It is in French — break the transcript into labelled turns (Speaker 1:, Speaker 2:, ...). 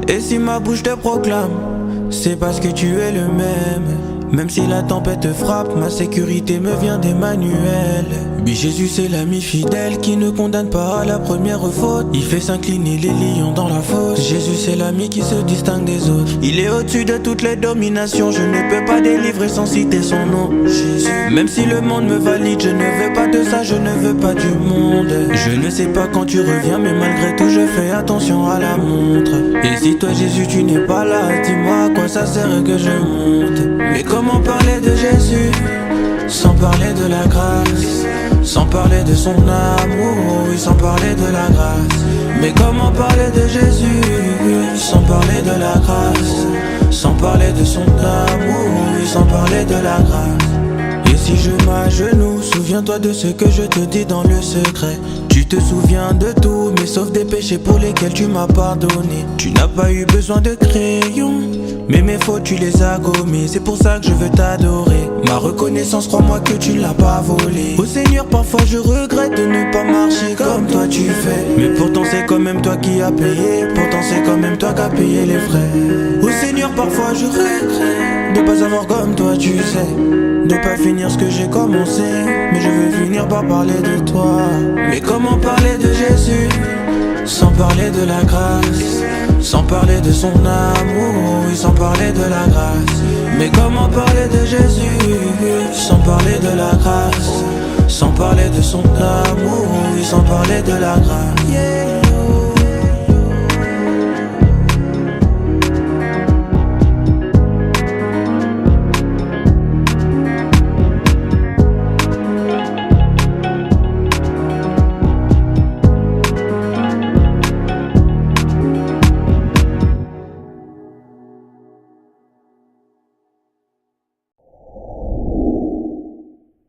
Speaker 1: Et si ma bouche te proclame, c'est parce que tu es le même. Même si la tempête te frappe, ma sécurité me vient d'Emmanuel. Oui, Jésus c'est l'ami fidèle qui ne condamne pas à la première faute. Il fait s'incliner les lions dans la fosse. Jésus c'est l'ami qui se distingue des autres. Il est au-dessus de toutes les dominations. Je ne peux pas délivrer sans citer son nom, Jésus. Même si le monde me valide, je ne veux pas de ça, je ne veux pas du monde. Je ne sais pas quand tu reviens, mais malgré tout je fais attention à la montre. Et si toi Jésus tu n'es pas là, dis-moi à quoi ça sert que je monte. Mais comment parler de Jésus sans parler de la grâce, sans parler de son amour, oui, sans parler de la grâce. Mais comment parler de Jésus sans parler de la grâce, sans parler de son amour, oui, sans parler de la grâce. Et si je m'agenouille, souviens-toi de ce que je te dis dans le secret. Tu te souviens de tout, mais sauf des péchés pour lesquels tu m'as pardonné. Tu n'as pas eu besoin de crayon, mais mes fautes tu les as gommées. C'est pour ça que je veux t'adorer. Ma reconnaissance, crois-moi que tu l'as pas volée. Au Seigneur, parfois je regrette de ne pas marcher comme toi tu fais. Mais pourtant c'est quand même toi qui as payé. Pourtant c'est quand même toi qui as payé les frais. Au Seigneur, parfois je regrette de pas avoir comme toi tu sais, de pas finir ce que j'ai commencé. Mais je veux finir par parler de toi. Mais comment parler de Jésus sans parler de la grâce, sans parler de son amour, oui, sans parler de la grâce. Mais comment parler de Jésus sans parler de la grâce, sans parler de son amour, oui, sans parler de la grâce. Yeah.